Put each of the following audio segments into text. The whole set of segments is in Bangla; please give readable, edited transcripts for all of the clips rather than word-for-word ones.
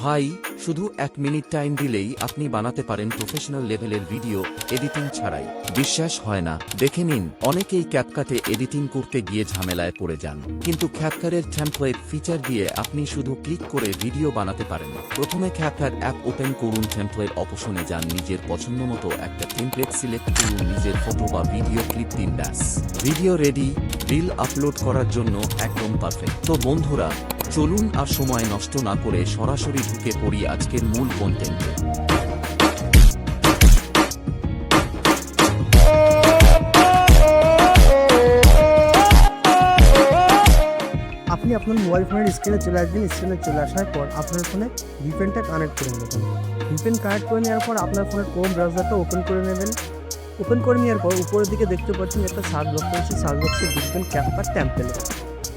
ভাই, শুধু 1 মিনিট টাইম দিলেই আপনি বানাতে পারেন প্রফেশনাল লেভেলের ভিডিও এডিটিং ছাড়াই। বিশ্বাস হয় না? দেখে নিন। অনেকেই ক্যাপকাটে এডিটিং করতে গিয়ে ঝামেলায় পড়ে যান, কিন্তু ক্যাপকাটের টেমপ্লেট ফিচার দিয়ে আপনি শুধু ক্লিক করে ভিডিও বানাতে পারেন। প্রথমে ক্যাপকাট অ্যাপ ওপেন করুন, টেমপ্লেট অপশনে যান, নিজের পছন্দ মতো একটা টেমপ্লেট সিলেক্ট করুন, নিজের ফটো বা ভিডিও ক্লিপ দিন, ব্যাস ভিডিও রেডি। রিল আপলোড করার জন্য একদম পারফেক্ট। তো বন্ধুরা, চলুন আর সময় নষ্ট না করে সরাসরি ঢুকে পড়ি আজকের মূল কন্টেন্টে। আপনি আপনার মোবাইল ফোনের স্ক্রিনে চলে আসবেন। স্ক্রিনে চলে আসার পর আপনার ফোনে ভিপেনটা কানেক্ট করে নেবেন। ভিপেন কানেক্ট করে নেওয়ার পর আপনার ফোনের ক্রোম ব্রাউজারটা ওপেন করে নেবেন। ওপেন করে নেওয়ার পর উপরের দিকে দেখতে পাচ্ছেন একটা সার্চ বক্স রয়েছে। সার্চ বক্সে লিখবেন ক্যাপকাট টেমপ্লেট।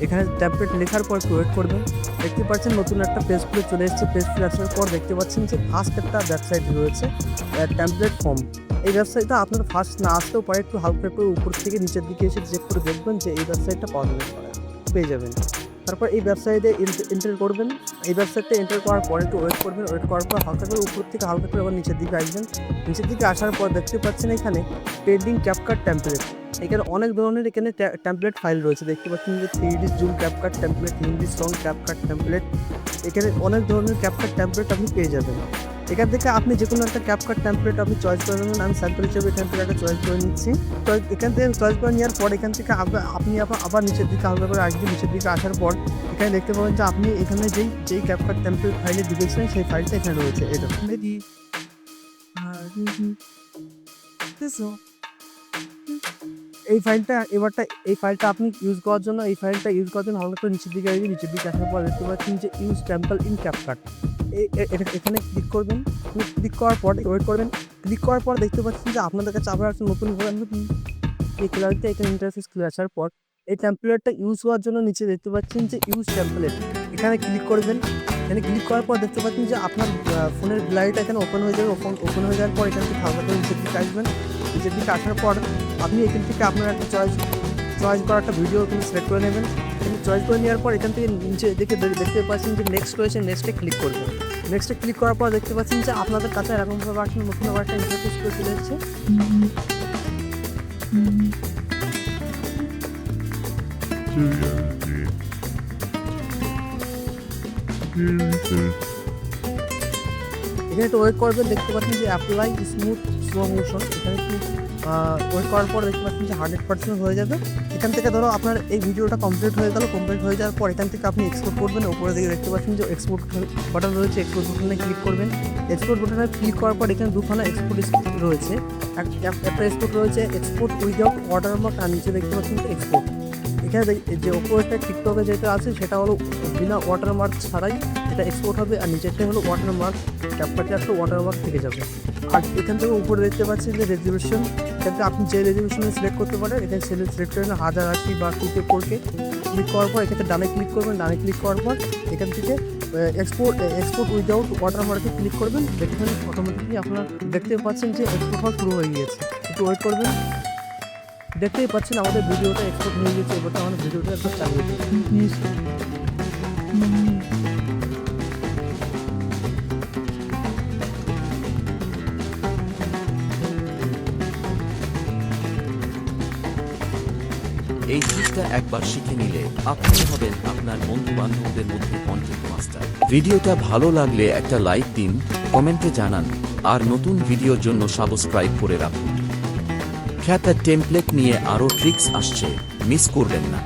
এখানে টেমপ্লেট লেখার পর ওয়েট করবেন। দেখতে পাচ্ছেন নতুন একটা পেজ খুলে চলে এসেছে। পেজ খুলে আসার পর দেখতে পাচ্ছেন যে ফার্স্ট একটা ওয়েবসাইট রয়েছে, টেমপ্লেট ফর্ম। এই ওয়েবসাইটটা আপনার ফার্স্ট না আসতেও পারে, একটু হালকা একটু উপর থেকে নিচের দিকে এসে চেক করে দেখবেন যে এই ওয়েবসাইটটা পেয়ে যাবেন। তারপর এই ওয়েবসাইটে এন্টার করবেন। এই ওয়েবসাইটে এন্টার করার পর একটু ওয়েট করবেন। ওয়েট করার পর হালকা করে উপর থেকে হালকা করে আবার নিচের দিকে আসবেন। নিচের দিকে আসার পর দেখতে পাচ্ছেন এখানে পেন্ডিং ক্যাপকাট টেমপ্লেট। এখানে অনেক ধরনের এখানে টেমপ্লেট ফাইল রয়েছে। দেখতে পাচ্ছেন যে 3D zoom CapCut template, Hindi song CapCut template. এখানে অনেক ধরনের ক্যাপকাট টেমপ্লেট আপনি পেয়ে যাবেন। এখান থেকে আপনি যে কোনো একটা ক্যাপকাট টেমপ্লেট আপনি চয়েস করে নেবেন। আমি স্যাম্পল হিসেবে এখান থেকে একটা চয়েস করে নিচ্ছি। তো এখান থেকে চয়েস করে নেওয়ার পর এখান থেকে আপনি আবার নিচের দিকে হালকা করে আসবেন। নিচের দিকে আসার পর এখানে দেখতে পাবেন যে আপনি এখানে যেই ক্যাপকাট টেমপ্লেট ফাইলে ঢুকেছিলেন সেই ফাইলটা এখানে রয়েছে। এরকম এই ফাইলটা আপনি ইউজ করার জন্য হালকা করে নিচের দিকে আসবেন। নিচের দিকে আসার পর দেখতে পাচ্ছেন যে ইউজ টেম্পল ইন ক্যাপকাট। এখানে ক্লিক করবেন। ক্লিক করার পর ওয়েট করবেন। ক্লিক করার পর দেখতে পাচ্ছেন যে আপনাদের কাছে আবার একটা নতুন এই ক্লারিতে এখানে ইন্টারফেস খুলে আসার পর এই টেমপ্লেটটা ইউজ হওয়ার জন্য নিচে দেখতে পাচ্ছেন যে ইউজ টেমপ্লেট। এখানে ক্লিক করবেন। এখানে ক্লিক করার পর দেখতে পাচ্ছেন যে আপনার ফোনের গ্যালারিটা এখানে ওপেন হয়ে যাবে। ওপেন হয়ে যাওয়ার পর এখান থেকে হালকা করে নিচের দিকে আসবেন। নিচের দিকে আসার পর আপনি এখান থেকে আপনার একটা চয়েস করা একটা ভিডিও এখানে সিলেক্ট করে নেবেন। এখানে চয়েস করে নেওয়ার পর এখান থেকে নিচে দেখতে পাচ্ছেন যে নেক্সট রয়েছে। নেক্সটে ক্লিক করবেন। নেক্সটে ক্লিক করার পর দেখতে পাচ্ছেন যে আপনাদের কাছে এরকমভাবে একটা নতুন আবার একটা ইন্টারফেস করে চলে এসেছে। এখানে একটু ওয়েট করবেন। দেখতে পাচ্ছেন যে অ্যাপ্লাই স্মুথ স্লো মোশন। এখানে একটু ওয়েট করার পর দেখতে পাচ্ছেন যে 100% হয়ে যাবে। এখান থেকে ধরো আপনার এই ভিডিওটা কমপ্লিট হয়ে গেল। কমপ্লিট হয়ে যাওয়ার পর এখান থেকে আপনি এক্সপোর্ট করবেন। উপরে দিকে দেখতে পাচ্ছেন যে এক্সপোর্ট বাটন রয়েছে। এক্সপোর্ট বাটনে ক্লিক করবেন। এক্সপোর্ট বাটনে ক্লিক করার পর এখানে দুখানা এক্সপোর্ট রয়েছে। একটা এক্সপোর্ট রয়েছে এক্সপোর্ট উইদাউট ওয়াটারমার্ক, আর নিচে দেখতে পাচ্ছেন যে এক্সপোর্ট। এখানে যে উপরেরটা টিকটকে যেটা আছে সেটা হলো বিনা ওয়াটারমার্ক ছাড়াই এটা এক্সপোর্ট হবে, আর নিচেরটা হলো ওয়াটারমার্ক। ক্যাপকাটে একটা ওয়াটারমার্ক থেকে যাবে। আর এখান থেকে উপরে দেখতে পাচ্ছেন যে রেজলিউশন। এখানে আপনি যে রেজলিউশনে সিলেক্ট করতে পারেন এখানে সিলেক্ট করে 1080 বা 2K4K ক্লিক করার পর এখানে ডানে ক্লিক করবেন। ডানে ক্লিক করার পর এখান থেকে এক্সপোর্ট উইদাউট ওয়াটারমার্কে ক্লিক করবেন। দেখবেন অটোমেটিকলি আপনার দেখতে পাচ্ছেন যে এক্সপোর্ট হওয়া শুরু হয়ে গিয়েছে। একটু ওয়েট করবেন। দেখতেই পাচ্ছেন আমাদের ভিডিওটা এক্সপোর্ট হয়ে গেছে। এবার আমাদের ভিডিওটা একবার চালিয়ে দিই। এই ট্রিকটা একবার শিখে নিলে আপনি হবেন আপনার বন্ধু বান্ধবদের মধ্যে কন্টেন্ট মাস্টার। ভিডিওটা ভালো লাগলে একটা লাইক দিন, কমেন্টে জানান, আর নতুন ভিডিওর জন্য সাবস্ক্রাইব করে রাখুন। ক্যাপকাট টেমপ্লেট নিয়ে আরও ট্রিক্স আসছে, মিস করবেন না।